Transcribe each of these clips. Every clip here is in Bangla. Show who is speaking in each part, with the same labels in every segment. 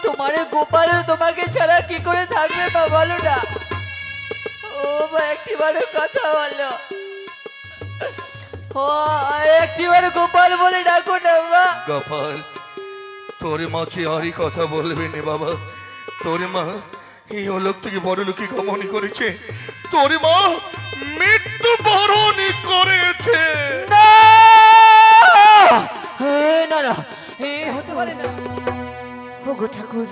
Speaker 1: তোমার গোপাল তোমাকে ছাড়া কি করে থাকবে মা, বলো না। ও মা, একটিবারও কথা বলো। ও একটিবার গোপাল বলে ডাকো না মা।
Speaker 2: গোপাল, তোর মা চেয়ারই কথা বলবে না বাবা। তোর মা এই অলোক থেকে বড় লোকে গমন করেছে, তোর মা মৃত্যু বরণ করেছে।
Speaker 1: না না না, এ হতে পারে না।
Speaker 3: ওগো ঠাকুর,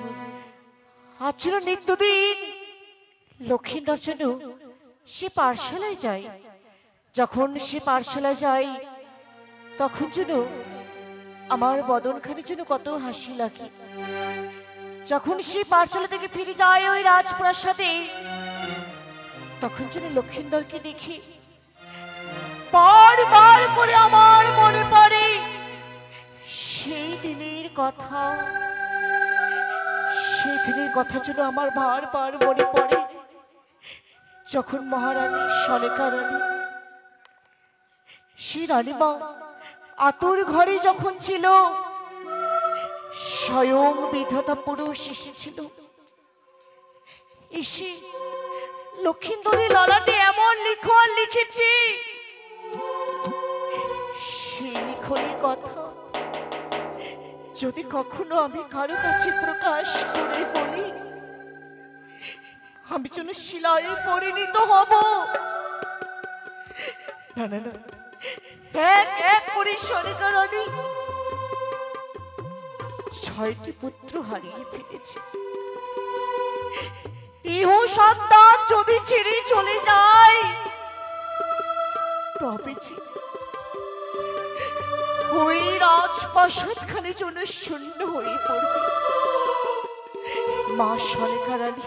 Speaker 3: আজ ছিল নিত্যদিন লক্ষ্মীন্দর জন্য সে পাঠশালায় যায়। যখন সে পাঠশালায় যায় তখন যেন আমার বদনখানির জন্য কত হাসি লাগে। যখন সে পাঠশালা থেকে ফিরে যায় ওই রাজপ্রাসাদে, তখন যেন লক্ষ্মীন্দরকে দেখি বারবার করে আমার মনে পড়ে সেই দিনের কথা। সেই দিনের কথা যেন আমার বারবার মনে পড়ে, যখন মহারানী সনেকা রানী, সে রানীমা আতুর ঘরে যখন ছিল, স্বয়ং বিধাতা পুরুষ এসেছিল। এসে লক্ষ্মীন্দরের ললাটে এমন লিখন লিখেছে, সেই লিখনের কথা যদি কখনো আমি কারো কাছে প্রকাশ করে বলি, আমি যেন শিলায় পরিণত হব। না না না, এক এক করে সনেকা রানী 6টি পুত্র হারিয়ে ফেলেছে। ইহ সন্তান যদি ছেড়ে চলে যায়, তবে ওই রাজপ্রাসাদ খানের জন্য শূন্য হয়ে পড়বে। মা সনেকা রানী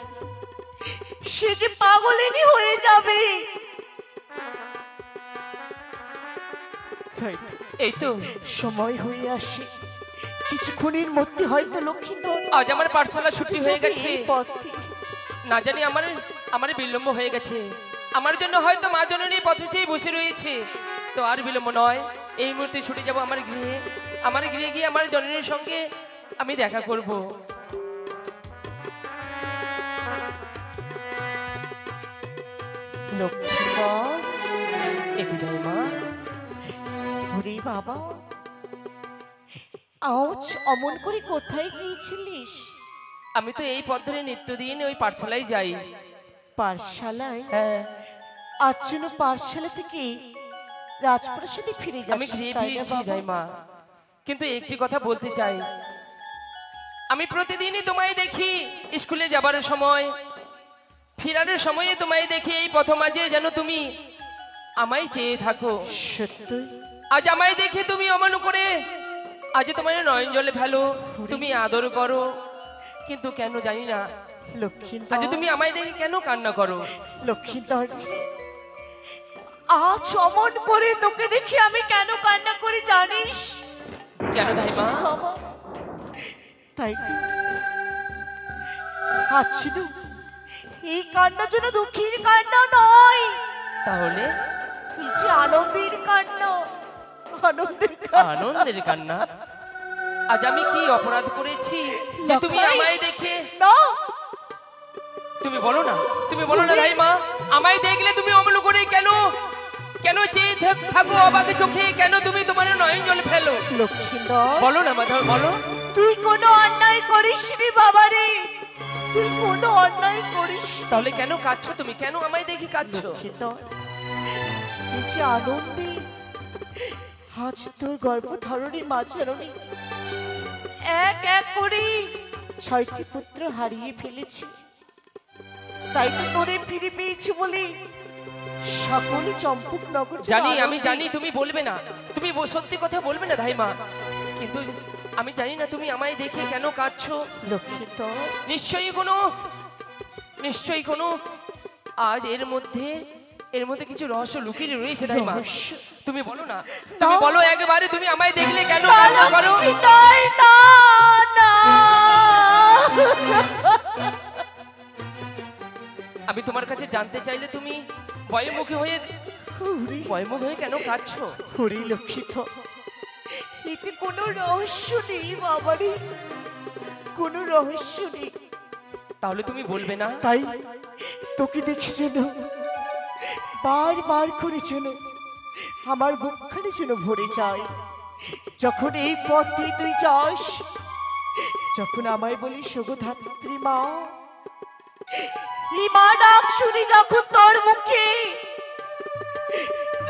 Speaker 3: সে যে পাগলিনী হয়ে যাবে।
Speaker 1: এই তো
Speaker 3: সময় হয়ে আসে, কিছুক্ষণের মধ্যে হয়তো লক্ষ্মীন্দর
Speaker 1: আজ আমার পাঠশালা ছুটি হয়ে গেছে।
Speaker 3: এই পথে
Speaker 1: না জানি আমার বিলম্ব হয়ে গেছে। আমার জন্য হয়তো মা জননী পথে চেয়ে বসে রয়েছে। তো আর বিলম্ব নয়, এই মুহূর্তে ছুটে যাব আমার গৃহে। আমার গৃহে গিয়ে আমার জননীর সঙ্গে আমি দেখা করব।
Speaker 3: লক্ষ্মীন্দর,
Speaker 1: এদিকে মা।
Speaker 3: ওরে বাবা, আজ অমন করে কোথায় গিয়েছিলিস?
Speaker 1: আমি তো এই পথ ধরে নিত্যদিন ওই পাঠশালায় যাই।
Speaker 3: পাঠশালায়?
Speaker 1: হ্যাঁ,
Speaker 3: আজ জন্য পাঠশালা থেকে রাজপ্রাসাদে ফিরে
Speaker 1: আমি
Speaker 3: যাচ্ছিস,
Speaker 1: গৃহে
Speaker 3: তাই না
Speaker 1: ফিরেছি
Speaker 3: বাবা?
Speaker 1: তাই মা। কিন্তু একটি কথা বলতে চাই, আমি প্রতিদিনই তোমায় দেখি স্কুলে যাবার সময়, ফিরানোর সময়ে তোমায় দেখি এই পথ মাঝে, যেন তুমি আমায় চেয়ে থাকো।
Speaker 3: সত্যি?
Speaker 1: আজ আমায় দেখে তুমি অমান্য করে আজ তোমার নয়ন জলে ফেলো, তুমি আদর করো, কিন্তু কেন জানি না
Speaker 3: লক্ষ্মীন্দর,
Speaker 1: আজ তুমি আমায় দেখে কেন কান্না করো?
Speaker 3: লক্ষ্মীন্দর, আজ অমন করে তোকে দেখি আমি কেন কান্না করি জানিস?
Speaker 1: কেন ধাইমা?
Speaker 3: বাবা, তাই তো আজ শুধু এই কান্না যেন দুঃখের কান্না নয়,
Speaker 1: তাহলে
Speaker 3: এই যে আনন্দের কান্না। আনন্দের কান্না।
Speaker 1: আনন্দের কান্না? আজ আমি কি অপরাধ করেছি যে তুমি আমায় দেখে?
Speaker 3: না,
Speaker 1: তুমি বলো না, তুমি বলো না ধাইমা, আমায় দেখলে তুমি অমন করে কেন কেন চেয়ে থাকো অবাকে চোখে? কেন তুমি তোমার নয়ন জলে ফেলো?
Speaker 3: লক্ষ্মীন্দর,
Speaker 1: বলো না মাধব, বলো।
Speaker 3: তুই কোনো অন্যায় করিস নি বাবা রে, তুই কোনো অন্যায় করিস।
Speaker 1: তাহলে কেন কাঁদছো তুমি? কেন আমায় দেখি কাঁদছো?
Speaker 3: লক্ষ্মীন্দর, এই যে আনন্দে আজ তোর গর্ভধারণের মাঝারণে এক এক করে 6টি পুত্র হারিয়ে ফেলেছি, তাই তো তোরে ফিরে পেয়েছি বলে সকলে চম্পক নগর
Speaker 1: জানি, আমি জানি তুমি বলবে না, তুমি সত্যি কথা বলবে না ধাইমা, কিন্তু আমি জানি না তুমি আমায় দেখে কেন কাঁদছো।
Speaker 3: লক্ষ্মীন্দর,
Speaker 1: নিশ্চয়ই কোনো আজ এর মধ্যে কিছু রহস্য লুকিয়ে রয়েছে ধাইমা। তুমি বলো না, তুমি বলো একবারে, তুমি আমায় দেখলে কেন কান্না করো?
Speaker 3: লক্ষ্মীন্দর, না না,
Speaker 1: আমি তোমার কাছে জানতে চাইলে তুমি ভয়মুখী হয়ে কেন কাঁদছো?
Speaker 3: হরি লক্ষ্মীন্দর, এতে কোনো রহস্য নেই বাবারে, কোনো রহস্য নেই।
Speaker 1: তাহলে তুমি বলবে না?
Speaker 3: তাই তোকে দেখে যেন বারবার করে যেন আমার বুকখানে যেন ভরে যায়। যখন এই পথ দিয়ে তুই যাস, যখন আমায় বলিস ওগো ধাত্রী মা, এই মা ডাক শুনি যখন তোর মুখে,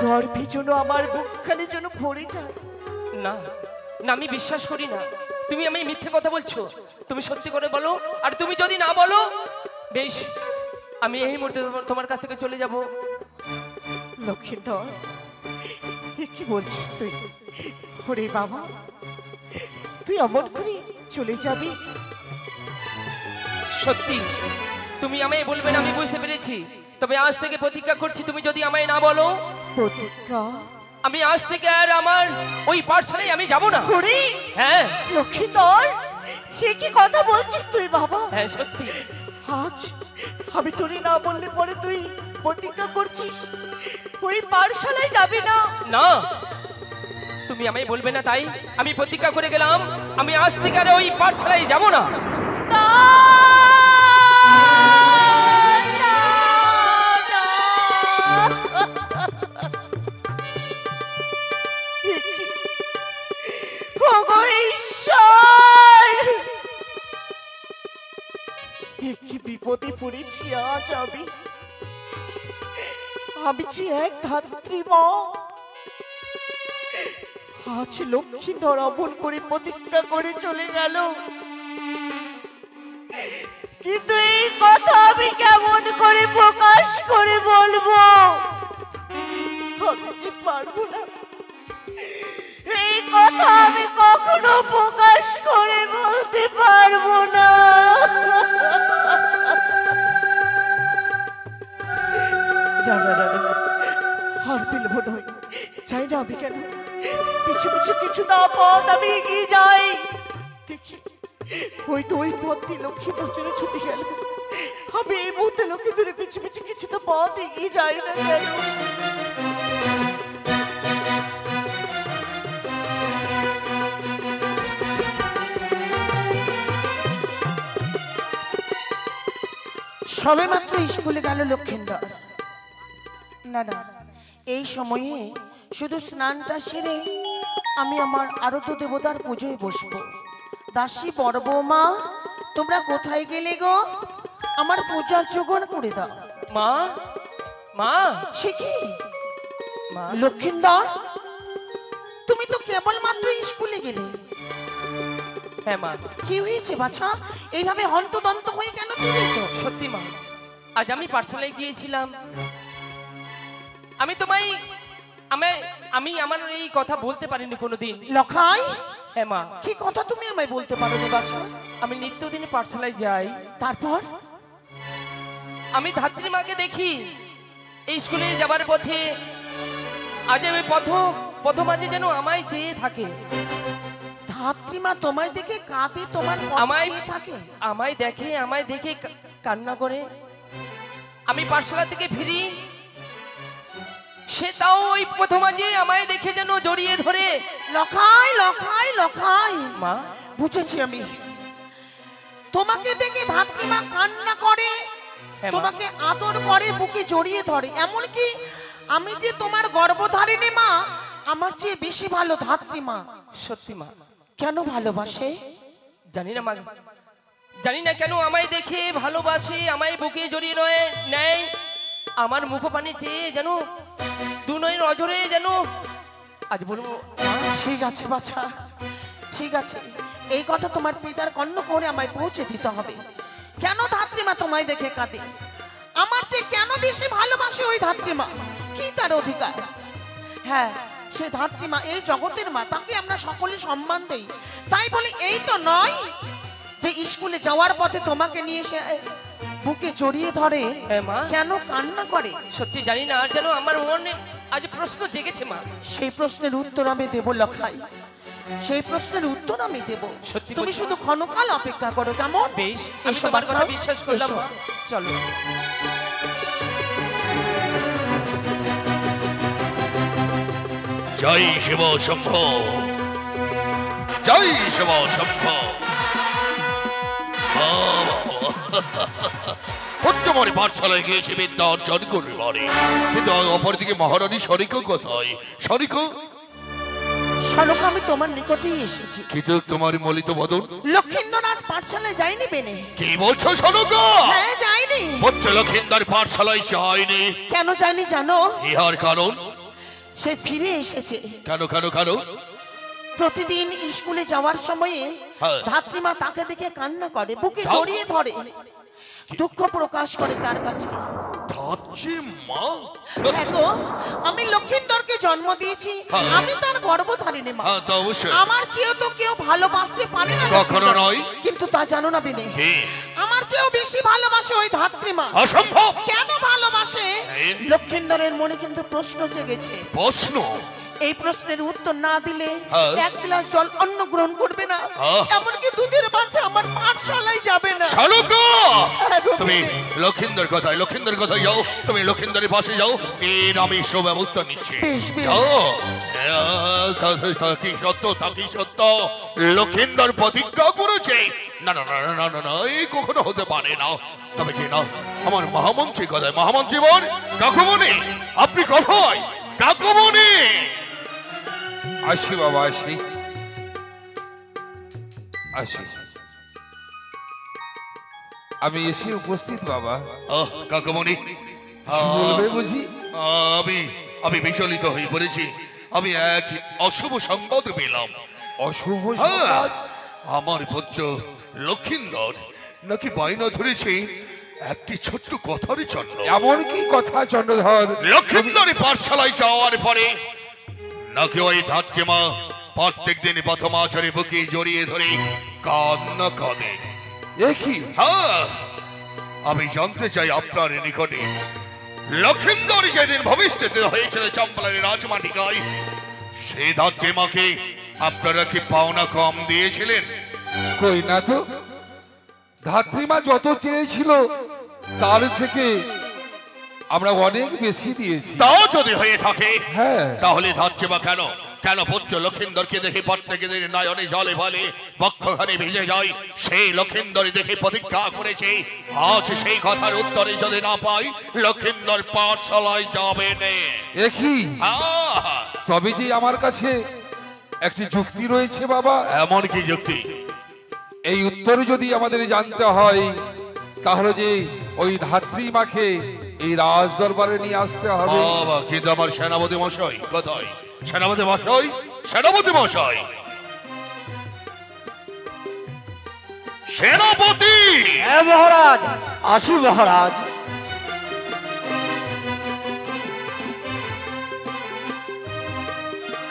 Speaker 3: গর্ভে যেন আমার বুকখানে যেন ভরে যায়।
Speaker 1: না না, আমি বিশ্বাস করি না। তুমি আমি মিথ্যে কথা বলছো। তুমি সত্যি করে বলো। আর তুমি যদি না বলো, বেশ, আমি এই মুহূর্তে তোমার কাছ থেকে চলে যাব।
Speaker 3: লক্ষ্মীধর, এ কি বলছিস তুই? ওরে বাবা, তুই অমন করে চলে যাবি?
Speaker 1: সত্যি তুমি আমায় বলবে না, আমি বুঝতে পেরেছি। তবে আজ থেকে প্রতিজ্ঞা করছি, তুমি যদি আমায় না বলো,
Speaker 3: প্রতিজ্ঞা?
Speaker 1: আমি আজ থেকে আর আমার ওই পাঠশালায় আমি যাব না।
Speaker 3: ওরে
Speaker 1: হ্যাঁ
Speaker 3: লক্ষ্মীধর, এ কি কথা বলছিস তুই বাবা?
Speaker 1: হ্যাঁ সত্যি।
Speaker 3: আজ আমি তোরে না বললে পরে তুই প্রতিজ্ঞা করছিস ওই পাঠশালায় যাবি না?
Speaker 1: না, তুমি আমায় বলবে না, তাই আমি প্রতিজ্ঞা করে গেলাম, আমি আজ থেকে আর ওই পাঠশালায় যাব না।
Speaker 3: না, না, না। এ কি? ওগো ঈশ্বর, এ কি বিপদে পড়েছি আজ আমি। আমি যে এক ধাত্রী মা, আজ লক্ষ্মীধর অমন করে প্রতিজ্ঞা করে চলে গেল। কিন্তু এই কথা আমি কেমন করে প্রকাশ করে বলবো? আমি যে পারবো না, এই কথা আমি কখনো প্রকাশ করে বলতে পারবো না। আর বিলব নয়, চাই না আমি কেন, পিছু পিছু কিছু না পথ আমি এগিয়ে যাই। দেখি ওই তো ওই পথ দিয়ে লক্ষ্মী দর্শনে ছুটে গেল। আমি এই মুহূর্তে লক্ষ্মী ধরে পিছু পিছু কিছু তো পথ এগিয়ে যাই না কেন?
Speaker 4: সবে মাত্র স্কুলে গেল লক্ষেন্দর। না না, এই সময়ে শুধু স্নানটা সেরে আমি আমার আরাধ্য দেবতার পুজোয় বসবো। দাসী বড় বৌমা, তোমরা কোথায় গেলে গো? আমার পূজার যোগান করে দাও।
Speaker 1: মা, মা,
Speaker 4: সে কি
Speaker 1: মা,
Speaker 4: লক্ষেন্দর, তুমি তো কেবলমাত্র স্কুলে গেলে।
Speaker 1: হ্যাঁ মা।
Speaker 4: কি হয়েছে বাছা? এইভাবে হন্তদন্ত হয়ে কেন ফিরেছো?
Speaker 1: সত্যি মা, আজ আমি পাঠশালায় গিয়েছিলাম। আমি তোমায় আমি আমার এই কথা বলতে পারিনি কোনোদিন।
Speaker 4: লখাই,
Speaker 1: হ্যাঁ মা।
Speaker 4: কি কথা তুমি আমায় বলতে পারো না বাছা?
Speaker 1: আমি নিত্যদিন পাঠশালায় যাই।
Speaker 4: তারপর
Speaker 1: আমি ধাত্রী মাকে দেখি এই স্কুলে যাবার পথে। আজ আমি প্রথম আজ যেন আমায় চেয়ে থাকে।
Speaker 4: ধাত্রীমা তোমায় দেখে কাঁদে, তোমার
Speaker 1: আমায়
Speaker 4: থাকে।
Speaker 1: আমায় দেখে কান্না করে। আমি পাঠশালা থেকে ফিরি, সে তাও ওই প্রথম আজে আমায় দেখে যেন জড়িয়ে ধরে।
Speaker 4: লখাই লখাই লখাই,
Speaker 1: মা,
Speaker 4: বুঝেছি আমি। তোমাকে দেখে ধাত্রীমা কান্না করে,
Speaker 1: হ্যাঁ মা।
Speaker 4: তোমাকে আদর করে, বুকে জড়িয়ে ধরে। এমনকি আমি যে তোমার গর্ভধারিণী মা, আমার চেয়ে বেশি ভালো ধাত্রীমা।
Speaker 1: সত্যি মা।
Speaker 4: কেন ভালোবাসে
Speaker 1: জানি না মা, জানি না কেন আমায় দেখে ভালোবাসে, আমায় বুকে জড়িয়ে নেয়। আমার মুখপানে চেয়ে যেন দু নয়ের অজরে যেন আজ বলবো।
Speaker 4: ঠিক আছে বাছা, ঠিক আছে। এই কথা তোমার পিতার কর্ণ করে আমায় পৌঁছে দিতে হবে। কেন ধাত্রীমা তোমায় দেখে কাঁদে? আমার চেয়ে কেন বেশি ভালোবাসে ওই ধাত্রীমা? কি তার অধিকার? হ্যাঁ, সে ধাত্রীমা এই জগতের মা, তাকে আমরা সকলে সম্মান দেই। তাই বলে এই তো নয় যে স্কুলে যাওয়ার পথে তোমাকে নিয়ে সে বুকে জড়িয়ে ধরে,
Speaker 1: হ্যাঁ মা।
Speaker 4: কেন কান্না করে?
Speaker 1: সত্যি জানি না, আর যেন আমার মনে আজ প্রশ্ন জেগেছে মা।
Speaker 4: সেই প্রশ্নের উত্তর আমি দেব লখাই, সেই প্রশ্নের উত্তর আমি দেব।
Speaker 1: সত্যি
Speaker 4: তুমি
Speaker 1: বলছো?
Speaker 4: শুধু ক্ষণকাল অপেক্ষা করো, কেমন?
Speaker 1: বেশ, আমি
Speaker 4: এসো
Speaker 1: তোমার
Speaker 4: বাছা,
Speaker 1: কথা বিশ্বাস করলাম
Speaker 4: এসো।
Speaker 1: মা। চলো।
Speaker 2: জয় শিব শম্ভ, জয় শিব শম্ভ। পঞ্চমরে পাঠশালায় গিয়েছে বিদ্যা অর্জন করবে বলে, কিন্তু অপরদিকে মহারানী সরিক কোথায়? সরিক
Speaker 4: সনক, আমি তোমার নিকটেই এসেছি।
Speaker 2: কিন্তু তোমার মলিত বদন।
Speaker 4: লক্ষিন্দর আজ পাঠশালায় যায়নি বেনে।
Speaker 2: কি বলছো সনক?
Speaker 4: হ্যাঁ, যায়নি।
Speaker 2: পুত্র লক্ষিন্দর পাঠশালায় যায়নি।
Speaker 4: কেন যায়নি জানো?
Speaker 2: ইহার কারণ?
Speaker 4: সে ফিরে এসেছে।
Speaker 2: কেন কেন কেন?
Speaker 4: প্রতিদিন স্কুলে যাওয়ার সময়ে
Speaker 2: হ্যাঁ।
Speaker 4: ধাত্রীমা তাকে দেখে কান্না করে, বুকে
Speaker 2: তাও?
Speaker 4: জড়িয়ে ধরে, দুঃখ প্রকাশ করে তার কাছে।
Speaker 2: ধাত্রী মা?
Speaker 4: হ্যাঁ গো, আমি লক্ষিন্দরকে জন্ম দিয়েছি,
Speaker 2: হ্যাঁ।
Speaker 4: আমি তার গর্ভধারিণী মা।
Speaker 2: হ্যাঁ, তা অবশ্যই।
Speaker 4: আমার চেয়েও তো কেউ ভালোবাসতে পারে না
Speaker 2: কখনো
Speaker 4: লক্ষিন্দর।
Speaker 2: নয়।
Speaker 4: কিন্তু তা জানো না বিনে,
Speaker 2: কি?
Speaker 4: আমার চেয়েও বেশি ভালোবাসে ওই ধাত্রীমা।
Speaker 2: অসম্ভব।
Speaker 4: কেন ভালোবাসে?
Speaker 2: এই?
Speaker 4: লক্ষিন্দরের মনে কিন্তু প্রশ্ন জেগেছে।
Speaker 2: প্রশ্ন?
Speaker 4: এই প্রশ্নের উত্তর না দিলে
Speaker 2: হ্যাঁ।
Speaker 4: এক গ্লাস জল অন্ন গ্রহণ করবে না,
Speaker 2: হ্যাঁ।
Speaker 4: এমনকি দুধের বাচ্চা আমার পাঠশালায় যাবে না।
Speaker 2: সনক,
Speaker 4: হ্যাঁ গো,
Speaker 2: তুমি লক্ষিন্দর কথায় যাও, তুমি লক্ষিন্দরের পাশে যাও, এর আমি সব ব্যবস্থা নিচ্ছি।
Speaker 4: বেশ, বেশ।
Speaker 2: যাও। তা কি সত্য, তা কি সত্য? লক্ষিন্দর প্রতিজ্ঞা করেছে। না না না না না না না, এই কখনো হতে পারে না। তবে কি না, আমার মহামন্ত্রী কথায়, মহামন্ত্রী বল, কাকুমণি আপনি কথায়, কাকুমণি।
Speaker 5: আসি বাবা, আসি আসি, আমি এসে উপস্থিত বাবা।
Speaker 2: কাকুমণি,
Speaker 5: কি বলবে বুঝি?
Speaker 2: আমি আমি বিচলিত হয়ে পড়েছি। আমি এক অশুভ সংবাদ পেলাম।
Speaker 5: অশুভ
Speaker 2: হ্যাঁ,
Speaker 5: সংবাদ?
Speaker 2: আমার পুত্র লক্ষিন্দর নাকি বায়না ধরেছে একটি ছোট্ট কথার জন্য।
Speaker 5: এমন কি কথা চন্দ্রধর?
Speaker 2: লক্ষিন্দরের পাঠশালায় যাওয়ার পরে নাকি ওই ধাত্রীমা প্রত্যেক দিন প্রথম আচারে বুকে জড়িয়ে ধরে কান্না কাঁদে।
Speaker 5: এ কি?
Speaker 2: হ্যাঁ, আমি জানতে চাই আপনার নিকটে, লক্ষিন্দর যেদিন ভবিষ্যতে হয়েছিল চম্পলারের রাজমাটিকায়, সেই ধাত্রীমাকে আপনারা কি পাওনা কম দিয়েছিলেন?
Speaker 5: কই না তো, ধাত্রীমা যত চেয়েছিল তার থেকে আমরা অনেক বেশি দিয়েছি।
Speaker 2: তাও যদি হয়ে থাকে,
Speaker 5: হ্যাঁ,
Speaker 2: তাহলে ধাত্রীমা কেন কেন পুত্র লক্ষিন্দরকে দেখে প্রত্যেক দিন নয়নে জলে বলে বক্ষখানে ভিজে যায়, সেই লক্ষিন্দর দেখে প্রতিজ্ঞা করেছে আজ সেই কথার উত্তরে যদি না পাই, লক্ষিন্দর পাঠশালায় যাবে না।
Speaker 5: এ কি?
Speaker 2: আহ!
Speaker 5: তবে যে আমার কাছে একটি যুক্তি রয়েছে বাবা।
Speaker 2: এমন কি যুক্তি?
Speaker 5: এই উত্তর যদি আমাদের জানতে হয়, তাহলে যে ওই ধাত্রীমাকে এই রাজ দরবারে নিয়ে আসতে হবে।
Speaker 2: বাবা, কিন্তু আমার সেনাপতি মশাই কোথায়? সেনাপতি মশাই, সেনাপতি মশাই, সেনাপতি!
Speaker 3: হ্যাঁ মহারাজ, আসি মহারাজ।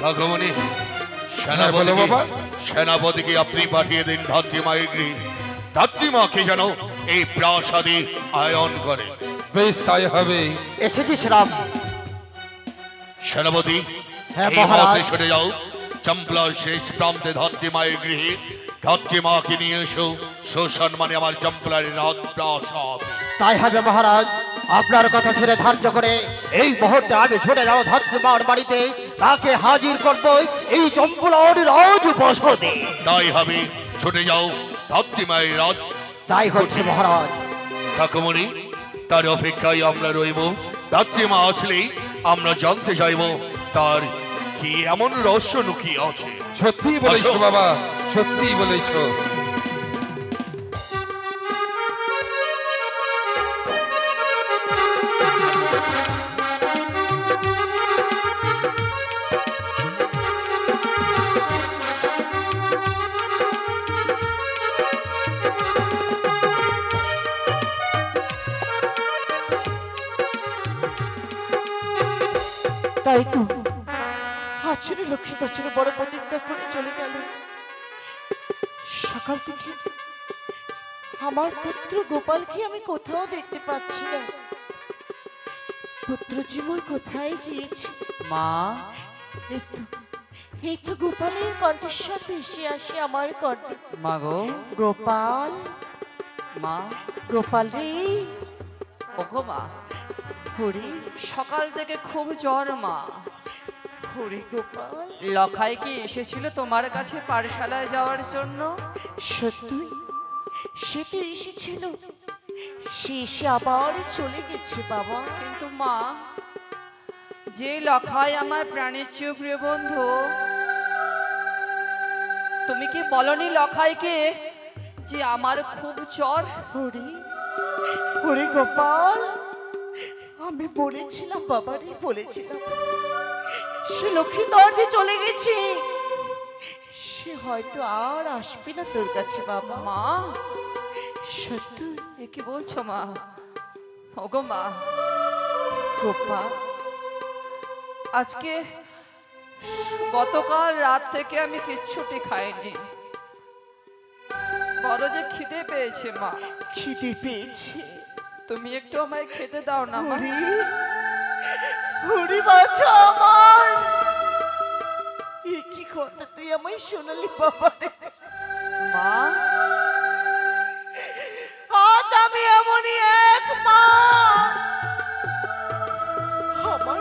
Speaker 2: কাকুমণি,
Speaker 5: হ্যাঁ, বলো বাবা।
Speaker 2: সেনাপতিকে আপনি পাঠিয়ে দিন ধাত্রীমায়ের গৃহে। ধাত্রীমাকে যেন এই প্রাসাদে আয়ন করে।
Speaker 5: বেশ, তাই হবে।
Speaker 3: এসেছিস রাম।
Speaker 2: সেনাপতি,
Speaker 3: হ্যাঁ,
Speaker 2: এই
Speaker 3: মহারাজ।
Speaker 2: পথে ছুটে যাও চম্পলার শেষ প্রান্তে ধাত্রীমায়ের গৃহে। ধাত্রীমাকে নিয়ে এসো সুসম্মানে আমার চম্পলার রাজপ্রাসাদ।
Speaker 3: তাই হবে মহারাজ, আপনার কথা ছেড়ে ধার্য করে এই মুহূর্তে আমি ছুটে যাও ধাত্রীমার বাড়িতে, তাকে হাজির করব এই চম্পলার রাজপ্রাসাদে।
Speaker 2: তাই হবে, ছুটে যাও ধাত্রীমায়ের রাজ।
Speaker 3: তাই হচ্ছে মহারাজ।
Speaker 2: কাকুমণি, তার অপেক্ষায় আমরা রইব। ধাত্রীমা আসলেই আমরা জানতে চাইব তার কি এমন রহস্য লুকিয়ে আছে।
Speaker 5: সত্যি বলেছো
Speaker 2: আসো।
Speaker 5: বাবা, সত্যি বলেছো।
Speaker 3: তাই তো আচুরি লক্ষ্মী দচুরি বড় প্রতিজ্ঞা করে চলে গেল। সকাল থেকে আমার পুত্র গোপালকে আমি কোথাও দেখতে পাচ্ছি না। পুত্র জীবন কোথায় গিয়েছে?
Speaker 6: মা,
Speaker 3: এই তো গোপালের কণ্ঠস্বর ভেসে আসে আমার কণ্ঠে।
Speaker 6: মা গো,
Speaker 3: গোপাল,
Speaker 6: মা,
Speaker 3: গোপাল রে,
Speaker 6: ওগো মা,
Speaker 3: হরি
Speaker 6: সকাল থেকে খুব জ্বর মা।
Speaker 3: হরি গোপাল,
Speaker 6: লখাই কি এসেছিল তোমার কাছে পাঠশালায় যাওয়ার জন্য?
Speaker 3: সত্যি সে তো এসেছিল, শেষে আবার চলে গেছে বাবা।
Speaker 6: কিন্তু মা, যে লখাই আমার প্রাণের চেয়ে প্রিয় বন্ধু, তুমি কি বলনি লখাইকে যে আমার খুব জ্বর?
Speaker 3: ওরে ওরে গোপাল, আমি বলেছিলাম বাবারে, বলেছিলাম সে লক্ষ্মীধর যে চলে গেছে, সে হয়তো আর আসবে না তোর কাছে বাবা।
Speaker 6: মা,
Speaker 3: সত্যি
Speaker 6: এ কি বলছো মা? ওগো মা,
Speaker 3: গোপাল,
Speaker 6: আজকে গতকাল রাত থেকে আমি কিচ্ছুটি খাইনি, বড় যে খিদে পেয়েছে মা।
Speaker 3: খিদে পেয়েছে?
Speaker 6: তুমি একটু আমায় খেতে দাও না মা।
Speaker 3: ওরে ওরে বাছা আমার, এ কি কথা তুই আমায় শোনালি বাবারে?
Speaker 6: মা,
Speaker 3: আজ আমি এমনই এক মা, আমার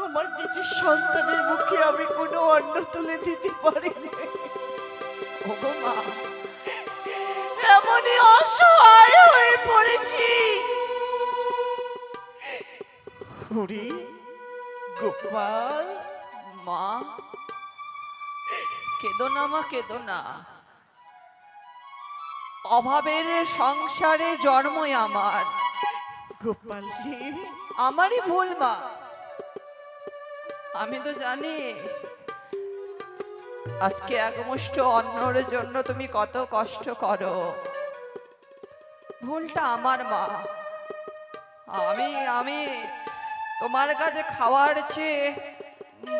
Speaker 3: আমার নিজের সন্তানের মুখে আমি কোনো অন্ন তুলে দিতে পারিনি।
Speaker 6: ওগো মা,
Speaker 3: এমনই অসহায় হয়ে পড়েছি। ওরে গোপাল,
Speaker 6: মা কেঁদো না মা, কেঁদো না। অভাবের সংসারে জন্মই আমার,
Speaker 3: গোপাল রে,
Speaker 6: আমারই ভুল মা। আমি তো জানি আজকে এক মুষ্ঠ অন্নর জন্য তুমি কত কষ্ট করো। ভুলটা আমার মা। আমি তোমার কাছে খাওয়ার চেয়ে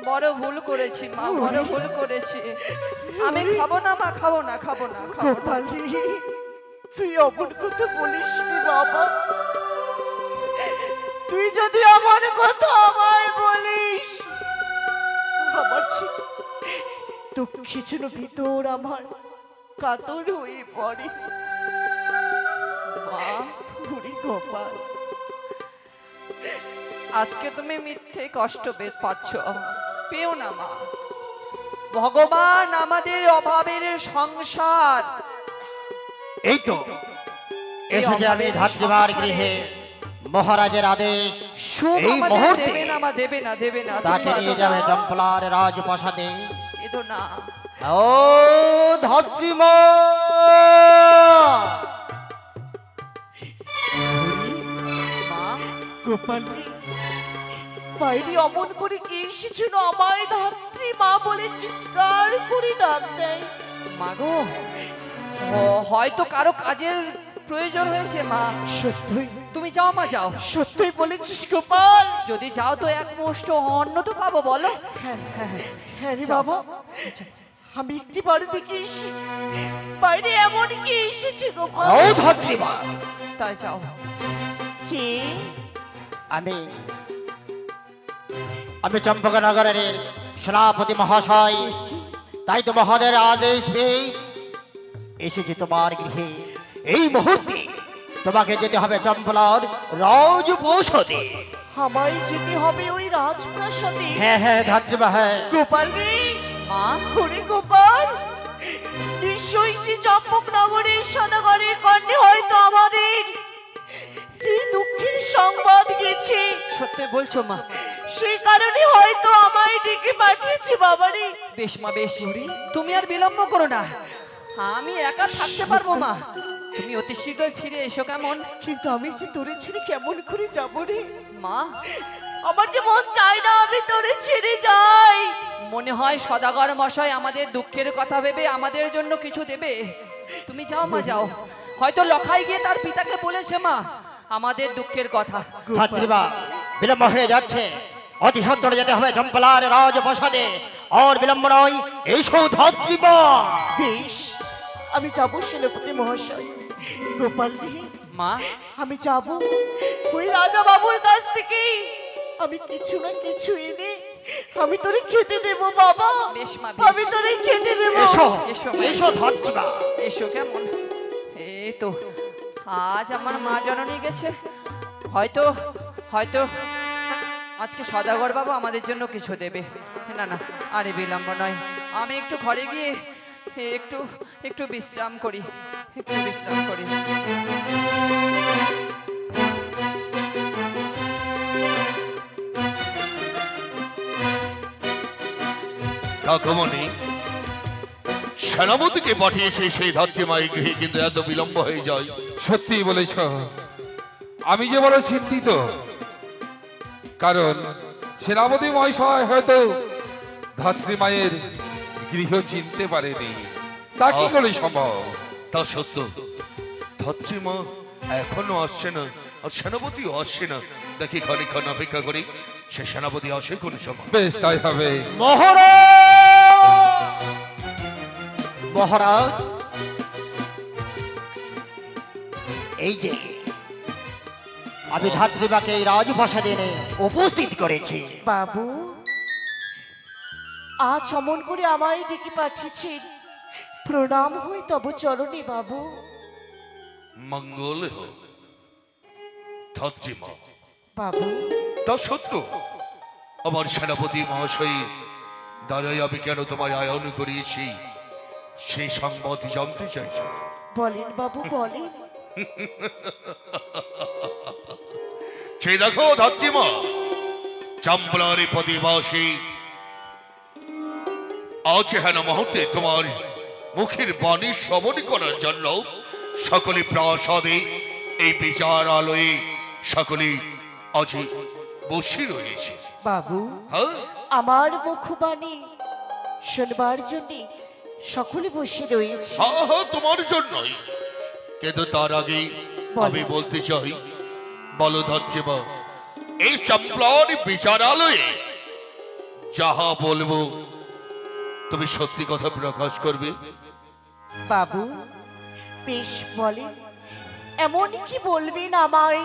Speaker 6: বড় ভুল করেছি মা, বড় ভুল করেছি। আমি খাবো না মা, খাবো না, খাবো না, খাবো না।
Speaker 3: গোপাল রে, তুই অমন কথা বলিস নি বাবা। তুই যদি আমার কথা আমায় বলিস, আমার দুঃখে যেন ভিতর আমার কাতর হয়ে পড়ে।
Speaker 6: মা,
Speaker 3: ওরে গোপাল,
Speaker 6: আজকে তুমি মিথ্যে কষ্ট পাচ্ছ, পেও না মা। ভগবান আমাদের অভাবের সংসার,
Speaker 7: এই তো এসেছে আমি ধাত্রীমার গৃহে। মহারাজের আদেশ,
Speaker 6: সুখ
Speaker 7: এই
Speaker 6: আমাদের
Speaker 7: মুহূর্তে
Speaker 6: দেবে না মা, দেবে না, দেবে না।
Speaker 7: তাকে
Speaker 6: তুমি
Speaker 7: নিয়ে
Speaker 6: বাঁচাও।
Speaker 7: যাবে চম্পলার রাজপ্রাসাদে।
Speaker 6: কেঁদো না।
Speaker 7: ও ধাত্রীমা,
Speaker 6: মা,
Speaker 3: গোপাল রে, বাইরে অমন করে কে এসেছিল আমায় ধাত্রী মা বলে চিৎকার করে ডাক দেয়?
Speaker 6: মাগো, হয়তো কারো কাজের প্রয়োজন হয়েছে মা।
Speaker 3: সত্যই
Speaker 6: তুমি যাও মা, যাও।
Speaker 3: সত্যই বলেছিস গোপাল?
Speaker 6: যদি যাও তো এক মুষ্ঠ অন্ন তো পাবো, বলো।
Speaker 3: হ্যাঁ
Speaker 6: হ্যাঁ, হ্যাঁ,
Speaker 3: হ্যাঁ রে
Speaker 6: যাও।
Speaker 3: বাবা, আমি একটি বাড়ি দিকে এসে বাইরে এমন কে এসেছে গোপাল?
Speaker 7: ও ধাত্রীমা,
Speaker 6: তাই যাও।
Speaker 3: কে?
Speaker 7: আমি আমি চম্পকনগরের সেনাপতি মহাশয়। তাই তো মহাদের আদেশ পেয়ে এসেছি তোমার গৃহে। এই মুহূর্তে তোমাকে যেতে হবে চম্পলার রাজপ্রাসাদে।
Speaker 3: আমায় যেতে হবে ওই রাজপ্রাসাদে?
Speaker 7: হ্যাঁ হ্যাঁ ধাত্রীমা, হ্যাঁ।
Speaker 3: গোপাল রে,
Speaker 6: মা,
Speaker 3: ওরে গোপাল, নিশ্চয়ই সে চম্পকনগরের সদাগরের কর্ণে হয়তো আমাদের এই দুঃখের সংবাদ গেছে।
Speaker 6: সত্যি বলছো মা?
Speaker 3: সেই কারণে হয়তো আমায় ডেকে পাঠিয়েছে বাবারে।
Speaker 6: বেশ মা, বেশ। তুমি আর বিলম্ব করো না, আমি একা থাকতে পারবো মা। তুমি অতি শীঘ্রই ফিরে এসো, কেমন?
Speaker 3: কিন্তু আমি যে তোরে ছেড়ে কেমন করে যাবো রে?
Speaker 6: মা,
Speaker 3: আমার যে মন চায় না আমি তোরে ছেড়ে যাই।
Speaker 6: মনে হয় সদাগর মশাই আমাদের দুঃখের কথা ভেবে আমাদের জন্য কিছু দেবে। তুমি যাও মা, যাও। হয়তো লখাই গিয়ে তার পিতাকে বলেছে মা আমাদের দুঃখের কথা।
Speaker 7: ধাত্রীমা, বিলম্ব হয়ে যাচ্ছে। অতি সত্তর যেতে হবে চম্পলার রাজপ্রাসাদে। আর বিলম্ব নয়, এসো ধাত্রীমা।
Speaker 3: বেশ, আমি যাবো সেনাপতি মহাশয়। গোপাল রে,
Speaker 6: মা,
Speaker 3: আমি যাব ওই রাজা বাবুর কাছ থেকে আমি কিছু না কিছু এনে আমি তোরে খেতে দেব বাবা।
Speaker 6: বেশ মা, বেশ।
Speaker 3: আমি তোরে খেতে দেব।
Speaker 7: এসো
Speaker 6: এসো,
Speaker 7: এসো ধাত্রীমা।
Speaker 6: এসো, কেমন? এই তো আজ আমার মা জননী গেছে, হয়তো হয়তো আজকে সদাগর বাবু আমাদের জন্য কিছু দেবে। না না, আরে বিলম্ব নয়, আমি একটু ঘরে গিয়ে একটু একটু বিশ্রাম করি, একটু বিশ্রাম করি।
Speaker 2: কাকমণি, সেনাপতিকে পাঠিয়েছে সেই ধাত্রী মায়ের গৃহে, কিন্তু এত বিলম্ব হয়ে যায়।
Speaker 5: সত্যি বলেছ, আমি যে বড় চিন্তিত, কারণ সেনাপতি মহাশয় হয়তো ধাত্রী মায়ের গৃহ চিনতে পারেনি। তা কি করে সম্ভব?
Speaker 2: তা সত্য, ধাত্রী মা এখনো আসছে না, আর সেনাপতিও আসছে না। দেখি খানিকক্ষণ অপেক্ষা করি, সে সেনাপতি আসে কোন সময়।
Speaker 5: বেশ, তাই হবে।
Speaker 7: মহারাজ, এই যে আমি ধাত্রীমাকে এই রাজপ্রাসাদে এনে উপস্থিত করেছি।
Speaker 3: বাবু, আজ অমন করে আমায় ডেকে পাঠিয়েছেন, প্রণাম হই তব চরণে বাবু।
Speaker 2: মঙ্গল হোক ধাত্রী মা।
Speaker 3: বাবু,
Speaker 2: তা সত্য, আমার সেনাপতি মহাশয় দ্বারাই আমি কেন তোমায় আয়ন করিয়েছি সেই সংবাদ জানতে চাইছ?
Speaker 3: বলেন বাবু, বলেন।
Speaker 2: সে দেখো ধাত্রী মা, চাম্বলার প্রতিবাসী আজ হেন মুহূর্তে তোমার মুখের বাণী শ্রবণ করার জন্য সকলে প্রাসাদে এই বিচার আলোয়ে সকলে আজ বসে রয়েছে।
Speaker 3: বাবু,
Speaker 2: হ্যাঁ,
Speaker 3: আমার মুখবাণী শুনবার জন্য সকলে বসে রয়েছে।
Speaker 2: হ্যাঁ হ্যাঁ, তোমার জন্যই। কিন্তু তার আগে আমি বলতে চাই, বলো ধাত্রী মা, এই চাম্বলার বিচারালয়ে যাহা বলবো তুমি সত্যি কথা প্রকাশ করবে?
Speaker 3: বাবু, বেশ বলেন, এমন কি বলবেন আমায়?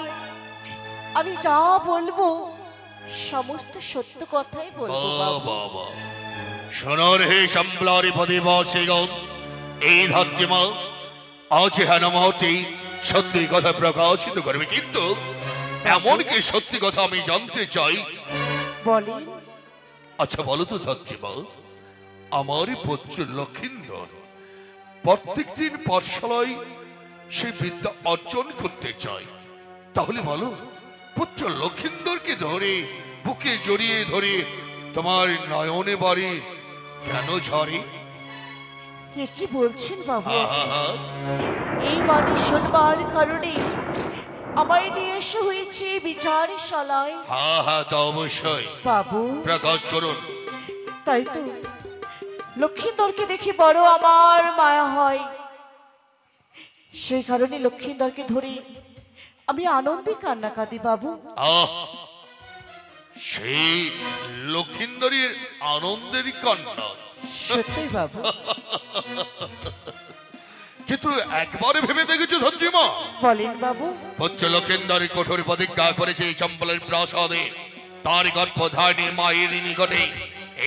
Speaker 3: আমি যা বলবো সমস্ত সত্য কথাই বলবো বাবু।
Speaker 2: বাবা, সোনার হে চাম্বলার প্রতিবাসীগণ, এই ধাত্রী মা আজ হেন মুহূর্তে সত্যি কথা প্রকাশিত করবে, কিন্তু এমন কি সত্যি কথা আমি জানতে চাই।
Speaker 3: বলেন।
Speaker 2: আচ্ছা বলো তো ধাত্রী মা, আমার পুত্র লক্ষিন্দর প্রত্যেক দিন পাঠশালায় সে বিদ্যা অর্জন করতে চায়, তাহলে বলো পুত্র লক্ষিন্দরকে ধরে বুকে জড়িয়ে ধরে তোমার নয়নে বাড়ি কেন ঝরে?
Speaker 3: এ কি বলছেন বাবু?
Speaker 2: আহা,
Speaker 3: এই বাণী শুনবার কারণে আমায় নিয়ে এসে হয়েছে বিচারশালায়।
Speaker 2: হা হা, তা অবশ্যই
Speaker 3: বাবু,
Speaker 2: প্রকাশ করুন।
Speaker 3: তাই তো লক্ষিন্দরকে দেখে বড় আমার মায়া হয়, সেই কারণে লক্ষিন্দরকে ধরে আমি আনন্দে কান্না কাঁদি বাবু।
Speaker 2: আহ, সেই লক্ষিন্দরীর আনন্দের কান্না।
Speaker 3: সত্যি বাবু।
Speaker 2: কিন্তু একবারে ভেবে দেখেছো ধাত্রী মা,
Speaker 3: বলেন বাবু।
Speaker 2: পুত্র লক্ষিন্দর কঠোর প্রতিজ্ঞা করেছে এই চম্বলের প্রাসাদে তার গর্ভধারিণী মায়ের নিকটে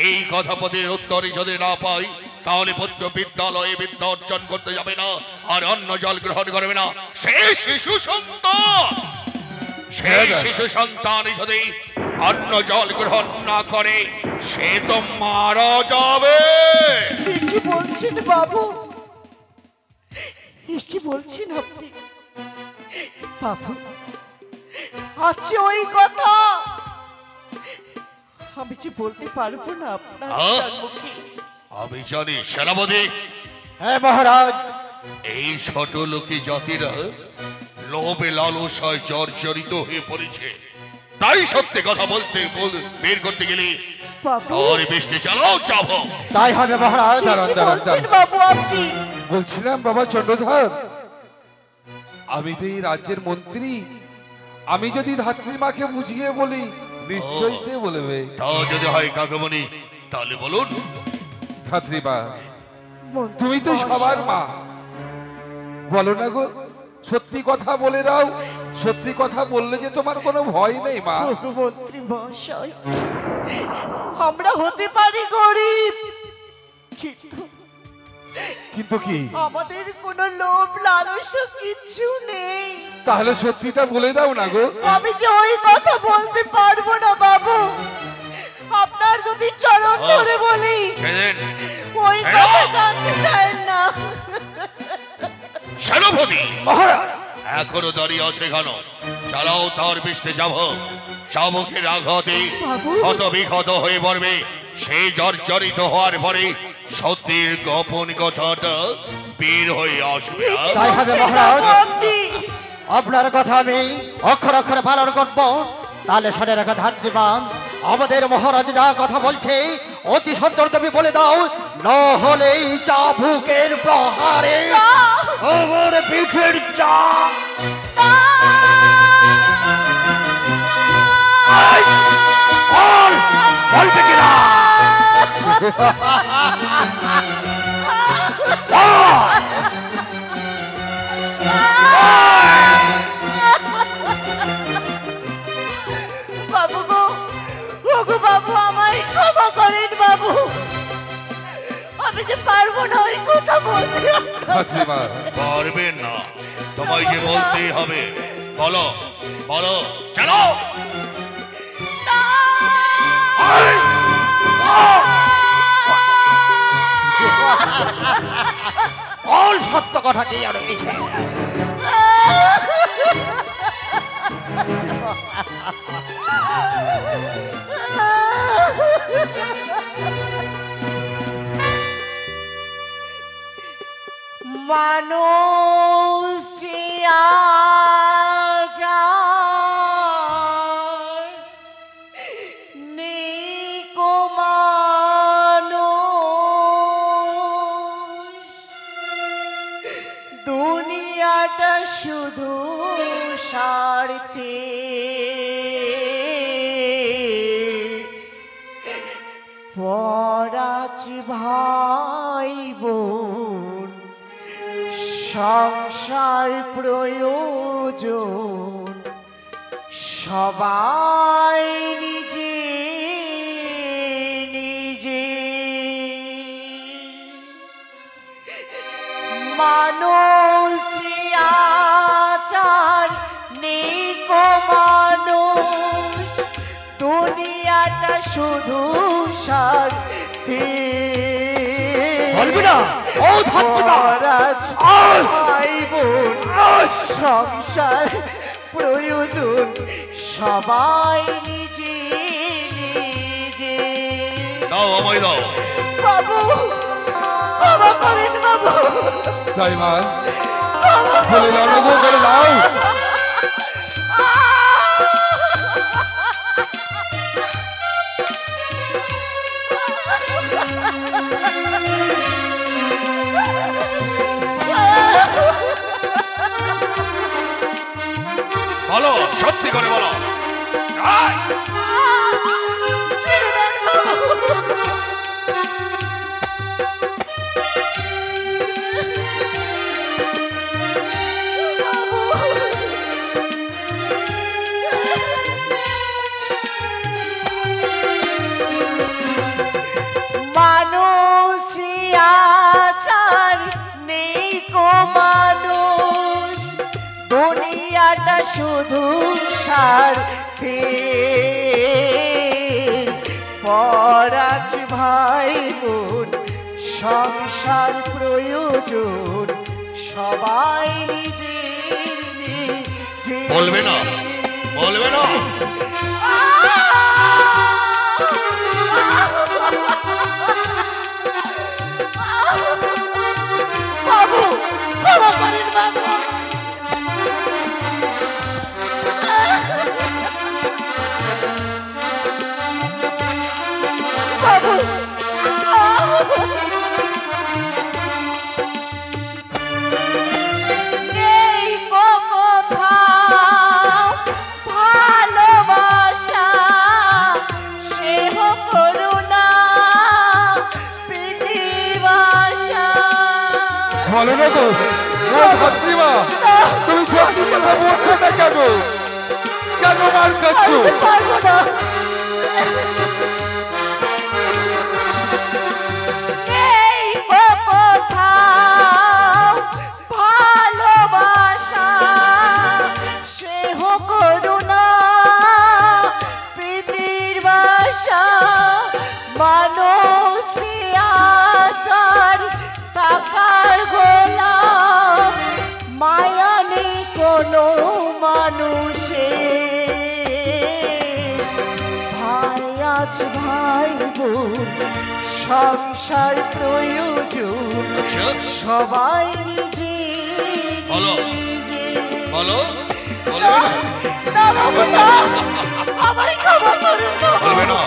Speaker 2: এই কথাপথের উত্তরে যদি না পাই, তাহলে পুত্র বিদ্যালয়ে বিদ্যা অর্জন করতে যাবে না, আর অন্ন জল গ্রহণ করবে না। সেই শিশু সন্তান যদি অন্ন জল গ্রহণ না করে, সে তো মারা যাবে।
Speaker 3: এ কি বলছেন বাবু? এ কি বলছেন আপনি বাবু? আছে ওই কথা আমি যে বলতে পারবো না আপনার মুখে।
Speaker 2: আমি জানি সেনাপতি,
Speaker 7: হ্যাঁ মহারাজ,
Speaker 2: এই ছোট লোকে জাতিরা লোভে লালসায় জর্জরিত হয়ে পড়েছে, তাই সত্যি কথা বলতে বের করতে গেলে
Speaker 3: বাবু,
Speaker 2: তোর বৃষ্টি চালাও যাবো।
Speaker 7: তাই হবে মহারাজ।
Speaker 5: দাঁড়ান,
Speaker 3: কি
Speaker 5: দাঁড়ান,
Speaker 3: বলছেন
Speaker 5: দাঁড়ান।
Speaker 3: বাবু আপনি?
Speaker 5: বলছিলাম বাবা চন্দ্রধর, আমি তো এই রাজ্যের মন্ত্রী, আমি যদি ধাত্রী মাকে বুঝিয়ে বলি নিশ্চয়ই সে বলবে।
Speaker 2: তা যদি হয় কাকমণি, তাহলে বলুন।
Speaker 5: ধাত্রী মা,
Speaker 3: মন্ত্রী
Speaker 5: তুমি তো
Speaker 3: মহাশয়,
Speaker 5: সবার মা, বলো না গো, সত্যি কথা বলে দাও। সত্যি কথা বললে যে তোমার কোনো ভয় নেই মা।
Speaker 3: মন্ত্রী মহাশয়, আমরা হতে পারি গরিব,
Speaker 5: কিন্তু কি
Speaker 3: আমাদের কোনো লোভ লালসা কিচ্ছু নেই।
Speaker 5: তাহলে সত্যিটা বলে দাও না গো।
Speaker 3: আমি যে ওই কথা বলতে পারবো না বাবু, আপনার যদি চরণ ধরে বলি,
Speaker 2: সেদিন
Speaker 3: ওই কথা জানতে চাই না।
Speaker 2: সেনাপতি
Speaker 7: মহারাজ
Speaker 2: এখনো দাঁড়িয়ে আছে কেন? চালাও তার পৃষ্ঠে যাব। শাবকের আঘাতে
Speaker 3: বাবু।
Speaker 2: ক্ষত বিক্ষত হয়ে পড়বে। সেই জর্জরিত হওয়ার পরে সত্যির গোপন কথাটা বের হয়ে আসবে।
Speaker 7: তাই হবে মহারাজ।
Speaker 3: আপনি
Speaker 7: আপনার কথা আমি অক্ষর অক্ষরে পালন করব। তাহলে শুনে রাখা ধাত্রীমান, আমাদের মহারাজ যা কথা বলছে অতি সত্তর তুমি বলে দাও, না হলে এই চাবুকের প্রহারে আমার পিঠের চাপ বলবে কিনা?
Speaker 3: বাবু গো, ওগো বাবু, আমায় ক্ষমা করেন বাবু। আমি যে পারবো না ওই কথা বলতে।
Speaker 5: ধাত্রীমা,
Speaker 2: পারবেন না, তোমায় যে বলতেই হবে। বলো বলো, চলো।
Speaker 7: অল সত্য কথা কি আর রয়েছে?
Speaker 3: মানুষিয়া যায় নিকো মানুষ, দুনিয়াটা শুধু স্বার্থে পরাজ ভাই বোন, সংসার প্রয়োজন, সবাই নিজে নিজে। মানুষিয়াচার নিকো মানুষ, দুনিয়াটা শুধু স্বার্থে
Speaker 7: বলবি না? ও ধাত্রীমা,
Speaker 3: পরাজ ভাই বোন, সংসার প্রয়োজন, সবাই নিজে নিজে।
Speaker 2: দাও, আমায় দাও।
Speaker 3: বাবু, ক্ষমা করেন বাবু।
Speaker 5: তাই মা, বলে দাও না গো, বলে দাও।
Speaker 2: বলো, সত্যি করে বলো। আয়!
Speaker 3: ছেড়ে দেন বাবু। মানুষিয়াচার নিকো মানুষ, দুনিয়াটা শুধু স্বার্থে পরাজ ভাই বোন, সংসার প্রয়োজন, সবাই নিজের নিজে।
Speaker 2: বলবে না, বলবে না।
Speaker 3: বাবু, ক্ষমা করেন বাবু। বাবু, নেই কো কোথাও ভালোবাসা, স্নেহ করুণা পৃথিবাসা।
Speaker 5: বলো না গো, ও ধাত্রীমা, তুমি সত্যি কথা বলছো না কেন? কেন মার খাচ্ছ?
Speaker 3: আমি পারবো না। নেই কো কোথাও ভালোবাসা, স্নেহ করুণা পৃথিবীর বাসা, মানুষিয়াচার পাঁচ ভাই বোন সংসার প্রয়োজন
Speaker 2: আচ্ছা
Speaker 3: সবাই নিজে
Speaker 2: বলো।
Speaker 3: নিজে।
Speaker 2: বলো বলবে না
Speaker 3: না বাবু না, আমায় ক্ষমা করুন বাবু,
Speaker 2: বলবে না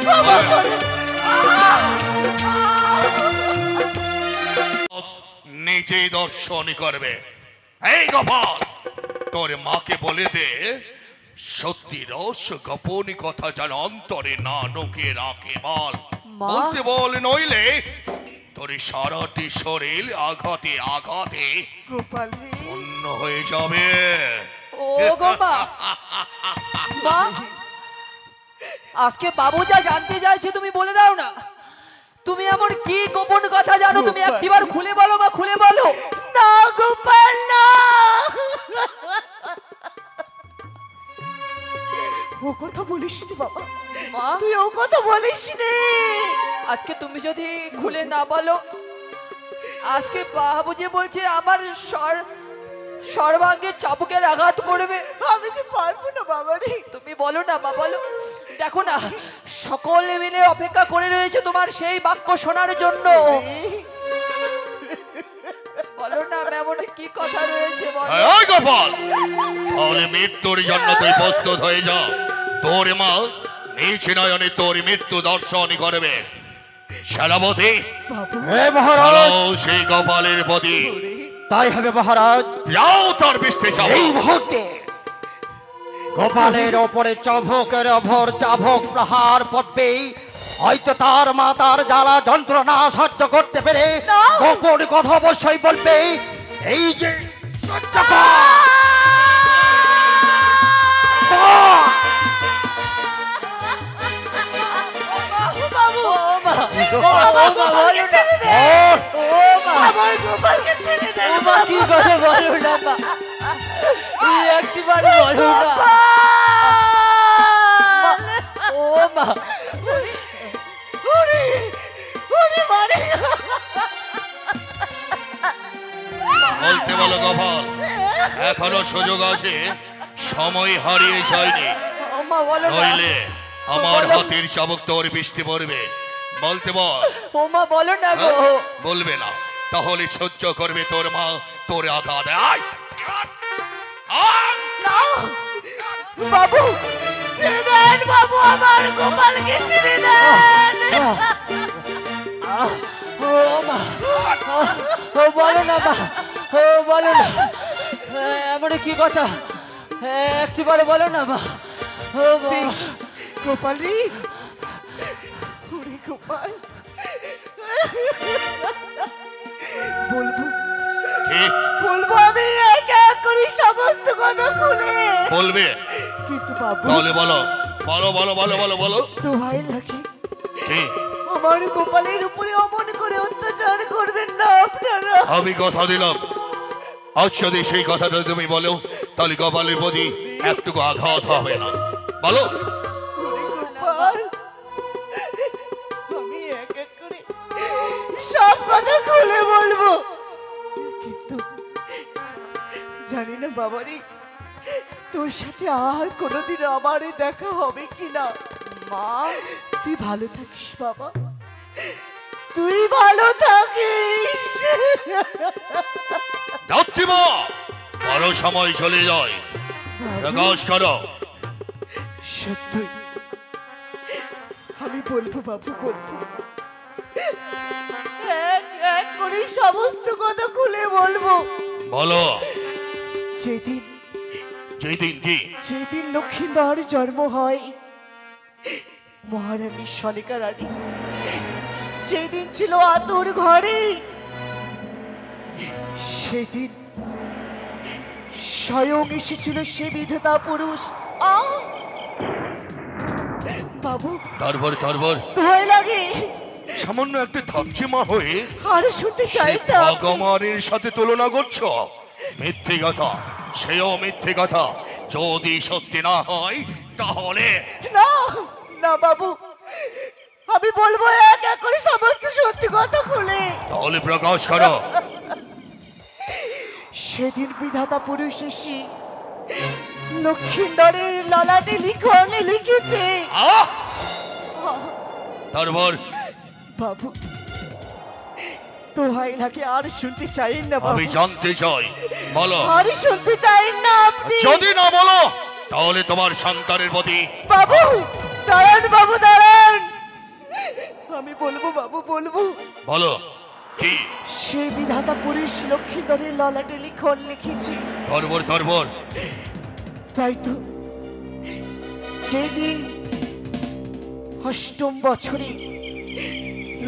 Speaker 3: ক্ষমা
Speaker 2: বলবে না।
Speaker 3: করুন।
Speaker 2: নিজেই দর্শন করবে। এই গোপাল তোর মাকে বলে দে সত্যি রস গোপনী কথা যেন অন্তরে না ঢুকে রাখে বল।
Speaker 6: মা?
Speaker 2: বলতে বল নইলে তোর সারাটি শরীর আঘাতে আঘাতে
Speaker 3: গোপাল রে,
Speaker 2: অন্য হয়ে যাবে।
Speaker 6: ও গো মা, মা আজকে বাবু যা জানতে চাইছে তুমি বলে দাও না। তুমি এমন কি গোপন কথা জানো তুমি একবার খুলে বলো মা, খুলে বলো।
Speaker 3: না গোপাল না, ও কথা বলিস নি বাবা,
Speaker 6: মা
Speaker 3: তুই ও কথা বলিস নে।
Speaker 6: আজকে তুমি যদি খুলে না বলো, আজকে বাবু যে বলছে আমার সর্বাঙ্গে চাবুকের আঘাত করবে।
Speaker 3: আমি যে পারবো না বাবা রে।
Speaker 6: তুমি বলো না মা, বলো। দেখো না সকলে মিলে অপেক্ষা করে রয়েছে তোমার সেই বাক্য শোনার জন্য। বলো না এমন কি কথা রয়েছে বলো।
Speaker 2: এই গোপাল তাহলে মৃত্যুর জন্য তুই প্রস্তুত হয়ে যা। তোর মা নিজ নয়নে তোর মৃত্যু দর্শন করবে। সেনাপতি
Speaker 7: হে মহারাজ,
Speaker 2: চালাও সেই গোপালের প্রতি।
Speaker 7: তাই হবে মহারাজ।
Speaker 2: যাও তার বৃষ্টি
Speaker 7: এই
Speaker 2: চালাও।
Speaker 7: মুহূর্তে গোপালের ওপরে চাবুকের ওপর চাবুক প্রহার পড়বে। হয়তো তার মা তার জ্বালা যন্ত্রণা সহ্য করতে পেরে গোপন কথা অবশ্যই বলবে। এই যে সহ্য কর।
Speaker 3: বাবু,
Speaker 6: ও মা,
Speaker 3: আমার গোপালকে ছেড়ে দে,
Speaker 6: ও মা,
Speaker 3: আমার গোপালকে ছেড়ে দে
Speaker 6: ও মা কি কথা বলো না মা, এই একটিবার বলো না মা, ও মা।
Speaker 3: ওরে ওরে মারে,
Speaker 2: বলতে বলো গোপাল, এখনো সুযোগ আছে, সময় হারিয়ে যায়নি।
Speaker 6: ও মা বলো না,
Speaker 2: নইলে আমার
Speaker 6: বলো।
Speaker 2: হাতের চাবুক তোর বৃষ্টি পড়বে। বলতে বল।
Speaker 6: ও মা বলো না গো।
Speaker 2: বলবে না তাহলে সহ্য করবে তোর মা তোর আঘাত। আয়! আয়!
Speaker 3: না বাবু, ছেড়ে দেন বাবু, আমার গোপালকে ছেড়ে দেন।
Speaker 6: ও মা, ও বলো না মা, ও বলো না, এমন কি কথা একটিবার বলো না মা। ও বেশ
Speaker 3: গোপাল রে, ওরে গোপাল, বলবো
Speaker 2: কি
Speaker 3: বলবো আমি এক এক করে সমস্ত কথা খুলে,
Speaker 2: বলবে?
Speaker 3: কিন্তু বাবু
Speaker 2: তাহলে বলো বলো বলো বলো বলো বলো।
Speaker 3: দোহাই লাগে,
Speaker 2: কি
Speaker 3: আমার গোপালের উপরে অমন করে অত্যাচার করবেন না আপনারা।
Speaker 2: আমি কথা দিলাম, আজ যদি সেই কথাটা তুমি বলো তাহলে গোপালের প্রতি একটুকু আঘাত হবে না। বলো।
Speaker 3: ওরে গোপাল, আমি এক এক করে সব কথা খুলে বলবো, কিন্তু জানি না বাবারে তোর সাথে আর কোনোদিন আমার দেখা হবে কিনা।
Speaker 6: মা,
Speaker 3: তুই ভালো থাকিস বাবা, তুই ভালো থাকিস।
Speaker 2: যাচ্ছি মা, বড় সময় চলে যায়, প্রকাশ করো।
Speaker 3: সত্যি আমি বলবো বাবু, বলবো এক এক করে সমস্ত কথা খুলে বলবো।
Speaker 2: বলো।
Speaker 3: যেদিন
Speaker 2: যেদিন কি
Speaker 3: যেদিন লক্ষ্মীন্দর জন্ম হয়, মহারানী সনিকা রানী যেদিন ছিল আতুর ঘরে, সেদিন স্বয়ং এসেছিল সে বিধাতা পুরুষ। বাবু
Speaker 2: তারপর তারপর
Speaker 3: ভয় লাগে,
Speaker 2: সামান্য একটা থাকছে মা হয়ে
Speaker 3: আর শুনতে চাই
Speaker 2: সে
Speaker 3: না।
Speaker 2: ভগবানের সাথে তুলনা করছো? মিথ্যে কথা, সেও মিথ্যে কথা। যদি সত্যি না হয় তাহলে
Speaker 3: না না বাবু, আমি বলবো এক এক করে সমস্ত সত্যি কথা খুলে।
Speaker 2: তাহলে প্রকাশ করো।
Speaker 3: সেদিন বিধাতা পুরুষ এসে লক্ষ্মীন্দরের ললাটে লিখনে লিখেছে,
Speaker 2: আহ! তারপর
Speaker 3: বাবু দোহাই লাগে, আর শুনতে চাই না বাবু,
Speaker 2: আমি জানতে চাই, বলো।
Speaker 3: আর শুনতে চাই না আপনি।
Speaker 2: যদি না বলো তাহলে তোমার সন্তানের প্রতি।
Speaker 3: বাবু দাঁড়ান, বাবু দাঁড়ান, আমি বলবো বাবু, বলবো।
Speaker 2: বলো কি?
Speaker 3: সেই বিধাতা পুরুষ লক্ষ্মীধরের ললাটে লিখন লিখেছি।
Speaker 2: তারপর
Speaker 3: তাই তো যেদিন অষ্টম বছরে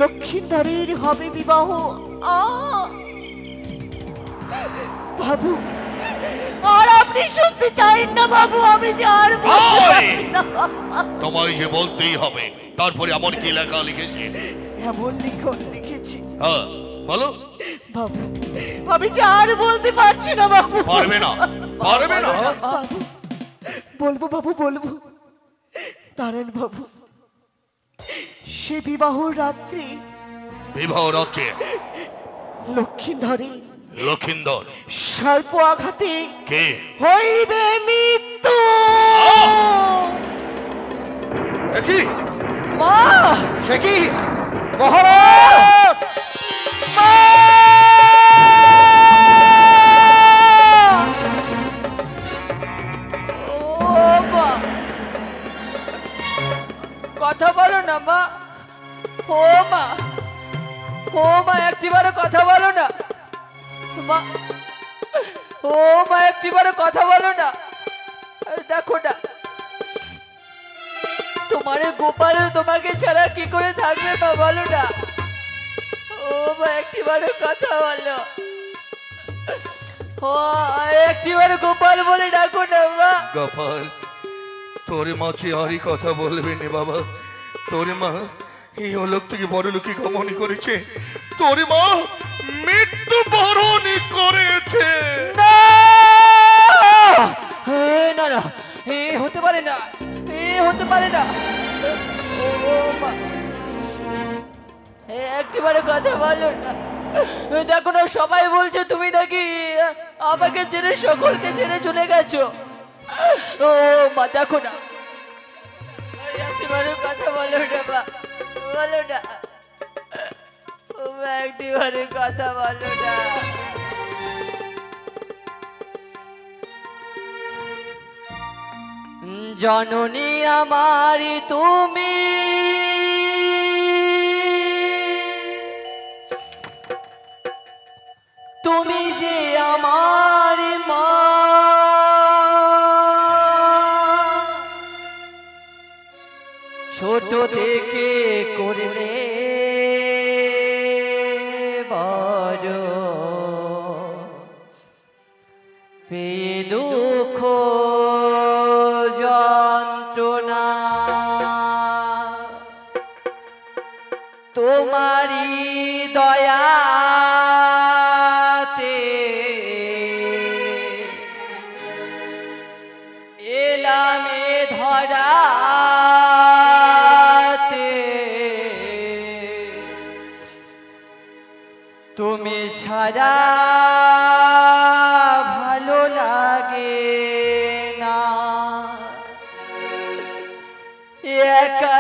Speaker 3: লক্ষ্মীধরের হবে বিবাহ, বাবু আর আপনি শুনতে চাইন না বাবু, আমি যে আর বলতে পারছি না।
Speaker 2: তোমায় যে বলতেই হবে। তারপরে এমন কি লেখা লিখেছে?
Speaker 3: এমন লিখন লিখেছি
Speaker 2: হ্যাঁ বলো।
Speaker 3: বাবু আমি যে আর বলতে পারছি না বাবু।
Speaker 2: পারবে না, পারবে না।
Speaker 3: বাবু বলবো বাবু, বলবো। দাঁড়ান বাবু, সে বিবাহ রাত্রি,
Speaker 2: বিবাহ রাত্রে
Speaker 3: লক্ষ্মীধরে
Speaker 2: লক্ষিন্দর
Speaker 3: সর্প আঘাতে
Speaker 2: কে?
Speaker 3: হইবে মৃত্যু।
Speaker 2: কি?
Speaker 6: মা
Speaker 7: সে কি মহারাজ?
Speaker 6: ও মা, কথা বলো না মা। ও মা, ও মা একটিবারও কথা বলো না মা। ও মা একটিবারও কথা বলো না। দেখো না তোমার গোপাল তোমাকে ছাড়া কি করে থাকবে মা, বলো না। ও মা একটিবারও কথা বলো। ও একটিবারও গোপাল বলে ডাকো না মা।
Speaker 2: গোপাল, তোর মাঝে আরই কথা বলবে না বাবা। তোর মা এই অলোক থেকে বড় লোকে গমনই করেছে। তোর মা মৃত্যু বরণই করেছে।
Speaker 6: না না না, এ হতে পারে না, এ হতে পারে না। ও মা একটিবারে কথা বলো না। দেখো না সবাই বলছে তুমি নাকি আমাকে ছেড়ে সকলকে ছেড়ে চলে গেছো। ও মা দেখো না, একটিবারে কথা বলো না মা, বলো না। ও মা একটিবারে কথা বলো না। জননী আমারি তুমি, তুমি যে আমার মা। ছোট থেকে করলে বড়, পেয়ে দুঃখ যন্ত্রণা, তোমারি দয়াতে এলামে ধরাতে, তুমি ছাড়া ভালো লাগে না। একা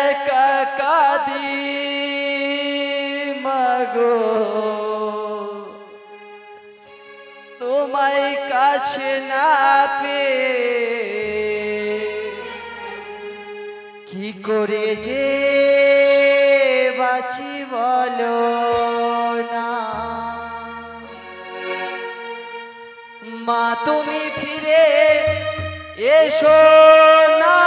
Speaker 6: একা কাঁদি মাগো, তোমায় কাছে না পেয়ে কি করে যে বাঁচি বলো না। মা তুমি ফিরে এসো না,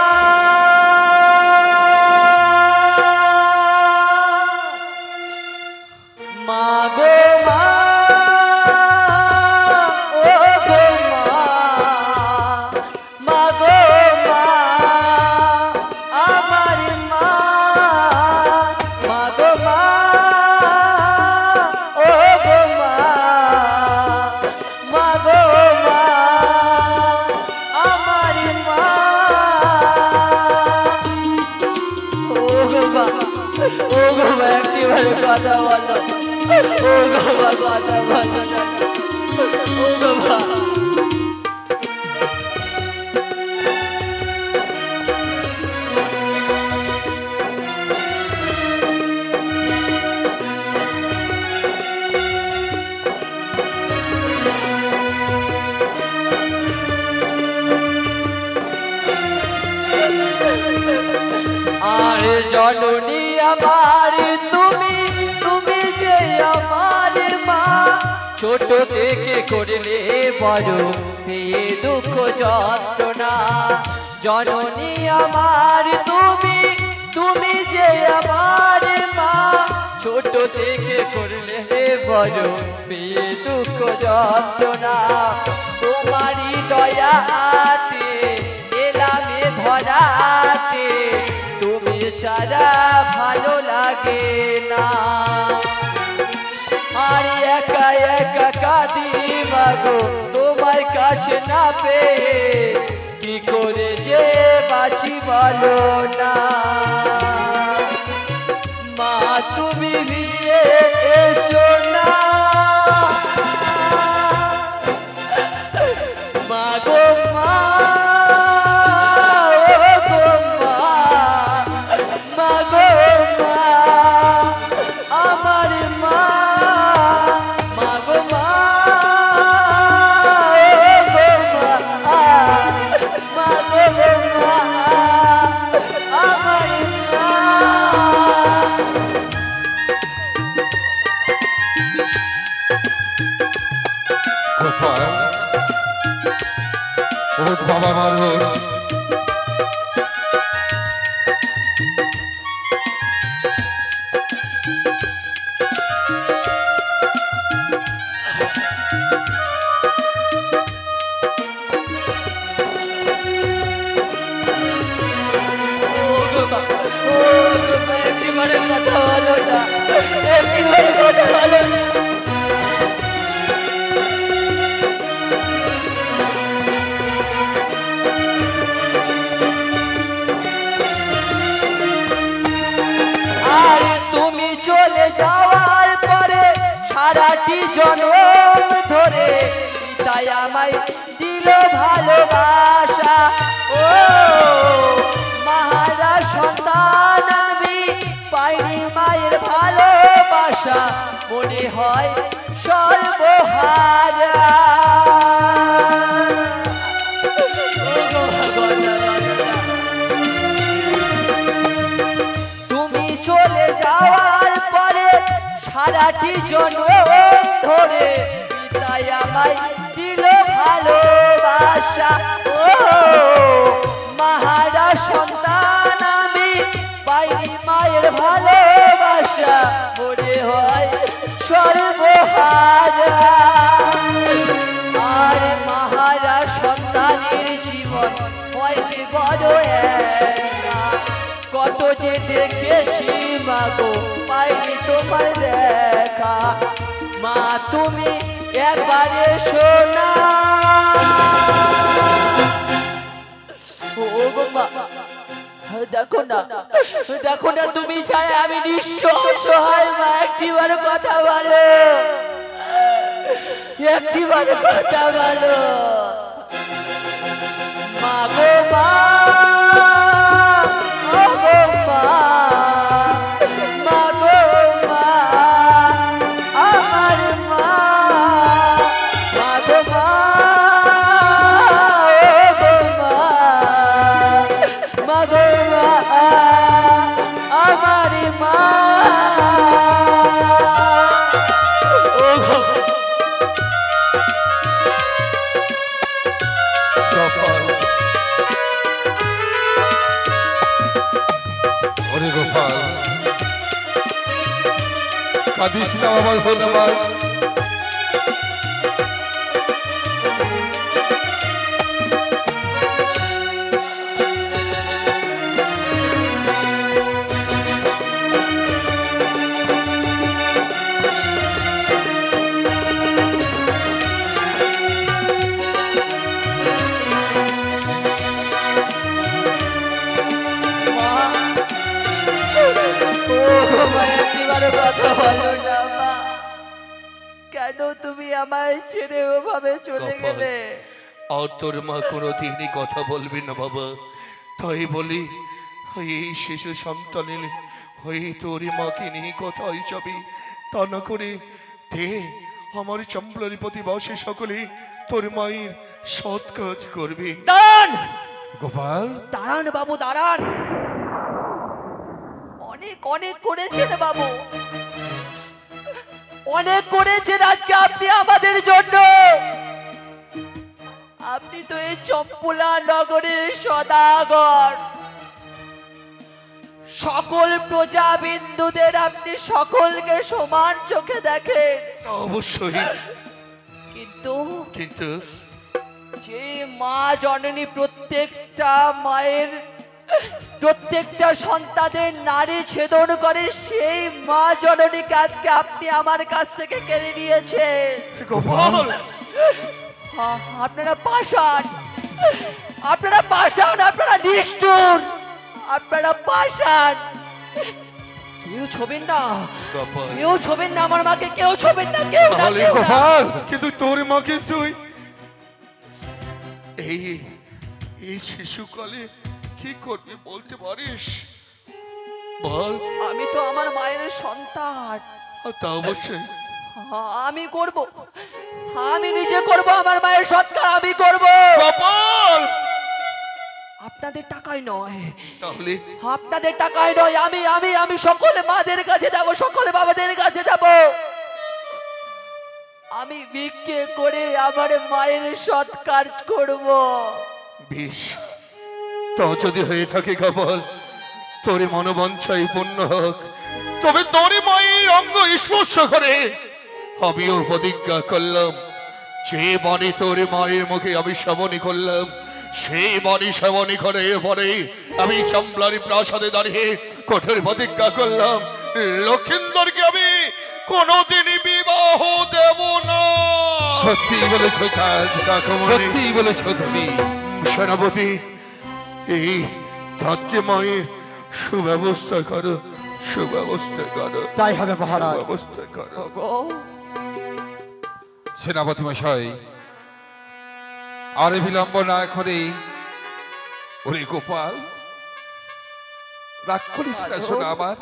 Speaker 6: মা গো মা, ও গো মা, মা গো মা, আমার মা, মা গো মা, ও গো মা, মা গো মা, আমার মা। ও গো মা, ও গো মা একটিবারে কথা বলো। ও গো মা কথা বলো না, ও গো মা। জননী আমার তুমি তুমি যে আমার মা ছোট থেকে করলে বড় পেয়ে দুঃখ যন্ত্রণা জননী আমার তুমি তুমি যে আমার মা ছোট থেকে করলে বড় পেয়ে দুঃখ যন্ত্রণা তোমারই দয়াতে এলামে ধরাতে তুমি ছাড়া ভালো লাগে না আর একা একা কাঁদি মাগো তোমার কাছে না পেয়ে কি করে যে বাঁচি বলো না মা তুমি ফিরে এসো না মা গো মা ও গো মা মা গো মা আমার মা মা গো মা ও গো মা মা গো মা আমার মা
Speaker 5: গোপাল ওঠ বাবা আমার ওঠ।
Speaker 6: একটিবারের কথা বলো না একটিবারের কথা বলো না আর তুমি চলে যাওয়ার পরে সারাটি জনম ধরে পিতাই আমায় দিল ভালোবাসা ও মাহারা সন্তান আমি পাইনি মায়ের ভালোবাসা মনে হয় সর্বহারা তুমি চলে যাওয়ার পরে সারাটি জনম ধরে পিতাই আমায় দিল ভালোবাসা ও মাহারা সন্তান আমি পাইনি মায়ের ভালোবাসা মনে হয় সর্বহারা আর মাহারা সন্তানের জীবন হয়েছে বড় একা কত যে দেখেছি মাগো পাইনি তোমার দেখা মা তুমি একবারে শোনা ও গো মা দেখো না তুমি ছাড়া আমি নিঃস্ব অসহায় মা একটিবার কথা বলো একটিবার কথা বলো মা গো মা ও গো মা মা গো মা আমার মা মা গো মা ও গো মা মা গো মা আমার মা ও গো
Speaker 2: গোপাল
Speaker 5: ওরে গোপাল কাঁদিস না আমার বোন আমার
Speaker 6: কথা বলো না মা কেন তুমি আমায় ছেড়ে ওভাবে চলে
Speaker 2: গোপাল,
Speaker 6: গেলে
Speaker 2: আর তোর মা কোনোদিনই কথা বলবি না বাবা তাই বলি এই শিশু সন্তানের হয়ে তোর মাকে নিয়ে কথা হিসাবে তা না করে দে আমার চম্পলার প্রতিবাসী সকলে তোর মায়ের সৎ কাজ করবে।
Speaker 6: দাঁড়ান
Speaker 5: গোপাল
Speaker 6: দাঁড়ান বাবু দাঁড়ান অনেক অনেক করেছেন বাবু, অনেক করেছেন আজকে আপনি আমাদের জন্য। আপনি তো এই চম্পুলা নগরের সদাগর, সকল প্রজাবিন্দুদের আপনি সকলকে সমান চোখে দেখেন।
Speaker 2: অবশ্যই,
Speaker 6: কিন্তু
Speaker 2: কিন্তু
Speaker 6: যে মা জননী প্রত্যেকটা মায়ের প্রত্যেকটা সন্তানের নারী ছেদন করে, সেই মা জননীকে আজকে আপনি আমার কাছ থেকে কেড়ে নিয়েছেন।
Speaker 2: গোপাল,
Speaker 6: আপনারা পাষাণ, আপনারা পাষাণ, আপনারা নিষ্ঠুর, আপনারা পাষাণ। কেউ ছবেন না,
Speaker 2: গোপাল,
Speaker 6: কেউ ছবেন না আমার মাকে, কেউ ছবেন না, কেউ না,
Speaker 2: তাহলে
Speaker 6: কেউ না।
Speaker 5: গোপাল,
Speaker 2: কিন্তু তোর মাকে তুই এই এই শিশুকালে কি করবি বলতে পারিস? বল।
Speaker 6: আমি তো আমার মায়ের সন্তান,
Speaker 2: তা অবশ্যই।
Speaker 6: আমি করব, আমি নিজে করব আমার মায়ের সৎকার, আমি করব।
Speaker 2: গোপাল,
Speaker 6: আপনাদের টাকায় নয়,
Speaker 2: তাহলে
Speaker 6: আপনাদের টাকায় নয়, আমি আমি আমি সকলে মাদের কাছে যাব, সকলে বাবাদের কাছে যাব। আমি ভিক্ষে করে আমার মায়ের সৎকার করব।
Speaker 2: বেশ, তা যদি হয়ে থাকে গোপাল, তোর মনোবাঞ্ছাই পূর্ণ হোক। তবে তোর মায়ের অঙ্গ স্পর্শ করে আমিও প্রতিজ্ঞা করলাম, যে বাণী তোর মায়ের মুখে আমি শ্রবণী করলাম, সেই বাণী শ্রবণী করে পরে আমি চাম্বলারি প্রাসাদে দাঁড়িয়ে কঠোর প্রতিজ্ঞা করলাম, লক্ষিন্দরকে আমি কোনোদিনই বিবাহ দেব না।
Speaker 5: সত্যি বলেছো চাঁদ,
Speaker 2: কাকুমণি।
Speaker 5: সত্যি বলেছো তুমি।
Speaker 2: সেনাপতি, এই ধাত্রী মায়ের সুব্যবস্থা করো, সুব্যবস্থা করো,
Speaker 7: তাই হবে মহারাজ।
Speaker 2: সুব্যবস্থা করো।
Speaker 5: সেনাপতি মশাই, আর বিলম্ব না করে, ওরে গোপাল, রাগ করিস না শোনা আমার।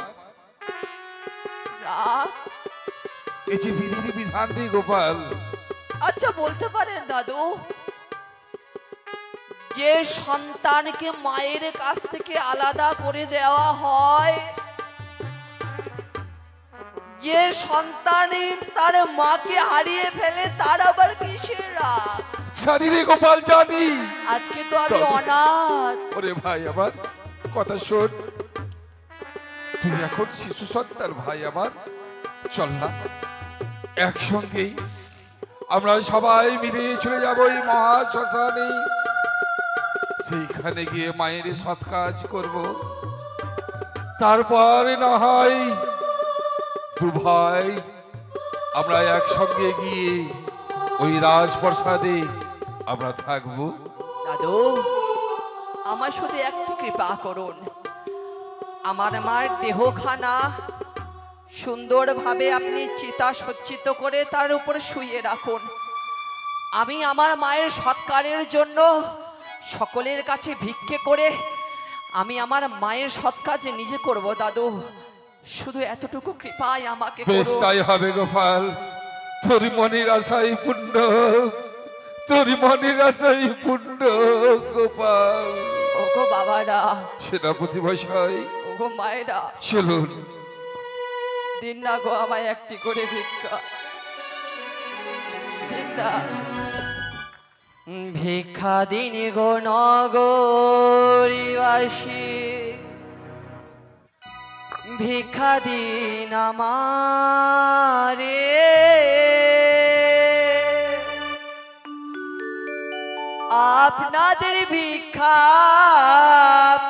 Speaker 6: রাগ?
Speaker 5: এই যে বিধির বিধান রে গোপাল,
Speaker 6: আচ্ছা বলতে পারেন দাদু, যে সন্তানকে মায়ের কাছ থেকে আলাদা করে দেওয়া হয়, যে সন্তানের তার মাকে হারিয়ে ফেলে, তার আবার কিসের রাগ?
Speaker 5: জানি রে গোপাল, জানি।
Speaker 6: আজকে তো আমি অনাথ।
Speaker 5: ওরে ভাই আমার, কথা শোন, তুমি এখন শিশু সন্তান ভাই আমার, চল না একসঙ্গেই আমরা সবাই মিলে চলে যাবো এই মহা শ্মশানে। সেইখানে গিয়ে মায়ের সৎ কাজ করব, তারপরে না হয় দু ভাই আমরা একসঙ্গে গিয়ে ওই রাজপ্রাসাদে আমরা থাকবো।
Speaker 6: দাদু, আমার শুধু একটু কৃপা করুন, আমার মার দেহখানা সুন্দরভাবে আপনি চিতা সজ্জিত করে তার উপর শুইয়ে রাখুন। আমি আমার মায়ের সৎকারের জন্য সকলের কাছে ভিক্ষে করে আমি আমার মায়ের সৎকার নিজে করব। দাদু, শুধু এতটুকু কৃপাই আমাকে
Speaker 5: বেশ
Speaker 6: করুন।
Speaker 5: তাই হবে গোপাল, তোর মনের আশাই পূর্ণ হোক, তোর মনের আশাই পূর্ণ হোক গোপাল।
Speaker 6: ওগো বাবারা,
Speaker 5: সেনাপতি মশাই,
Speaker 6: ওগো মায়েরা,
Speaker 5: চলুন।
Speaker 6: দিন না গো আমায় একটি করে ভিক্ষা দিন না। ভিক্ষা দিন গো নগরীবাসী, ভিক্ষা দিন আমারে, আপনাদের ভিক্ষা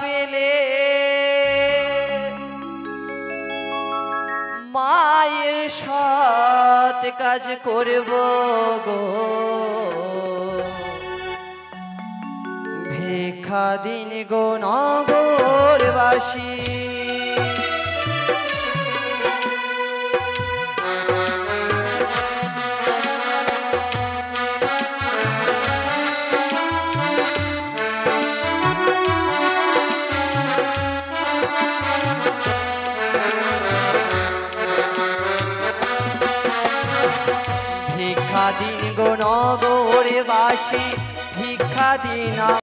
Speaker 6: পেলে মায়ের সৎ কাজ করব গো। ভিক্ষা দিন গো নগরবাসী। ভিক্ষা দিন গো নগরবাসী, ভিক্ষা দিন।